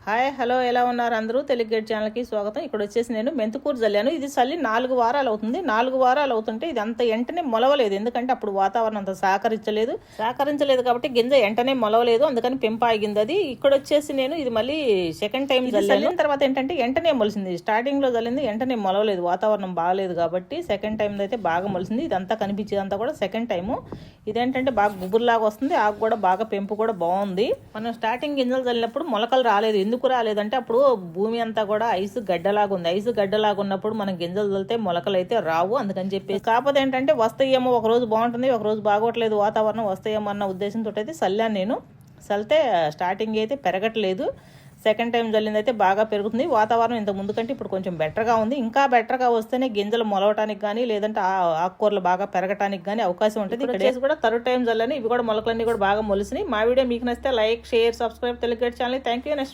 Hi hello ఎలా ఉన్నారు అందరూ? తెలుగు గేట్ ఛానల్కి స్వాగతం. ఇక్కడ వచ్చేసి నేను మెంతుకూర చల్లాను. ఇది చల్లి 4 వారాలు అవుతుంది. 4 వారాలు అవుతుంటే ఇది అంత వెంటనే మొలవలేదు. ఎందుకంటే అప్పుడు వాతావరణం అంత సహకరించలేదు కాబట్టి గింజ వెంటనే మొలవలేదు. అందుకని పెంపు ఆగింది అది. ఇక్కడ వచ్చేసి నేను ఇది మళ్ళీ సెకండ్ టైం చల్లిన తర్వాత ఏంటంటే వెంటనే మొలిసింది. స్టార్టింగ్ లో చల్లింది వెంటనే మొలవలేదు, వాతావరణం బాగలేదు కాబట్టి. సెకండ్ టైం అయితే బాగా మొలిసింది. ఇదంతా కనిపించేదంతా కూడా సెకండ్ టైము. ఇదేంటంటే బాగా గుబురులాగా వస్తుంది. ఆకు కూడా బాగా పెంపు కూడా బాగుంది. మనం స్టార్టింగ్ గింజలు చల్లినప్పుడు మొలకలు రాలేదు. ఎందుకు రాలేదంటే అప్పుడు భూమి అంతా కూడా ఐసు గడ్డలాగా ఉంది. ఐసు గడ్డలాగా ఉన్నప్పుడు మనం గింజలు చల్లితే మొలకలు అయితే రావు. అందుకని చెప్పి కాకపోతే ఏంటంటే వస్తాయేమో, ఒక రోజు బాగుంటుంది, ఒక రోజు బాగోట్లేదు వాతావరణం, వస్తాయేమో అన్న ఉద్దేశంతో అయితే చల్లాను నేను. చల్లితే స్టార్టింగ్ అయితే పెరగట్లేదు. సెకండ్ టైం చల్లింది అయితే బాగా పెరుగుతుంది. వాతావరణం ఇంత ముందు కంటే ఇప్పుడు కొంచెం బెటర్గా ఉంది. ఇంకా బెటర్గా వస్తేనే గింజలు మొలవటానికి కానీ లేదంటే ఆకుకూరలు బాగా పెరగటానికి కానీ అవకాశం ఉంటుంది. ఇక్కడ చేసి కూడా థర్డ్ టైం చల్లని ఇవి కూడా మొలకలన్నీ కూడా బాగా మొలిసినాయి. మా వీడియో మీకు నచ్చితే like, share, subscribe Telugu gate channel. Thank you.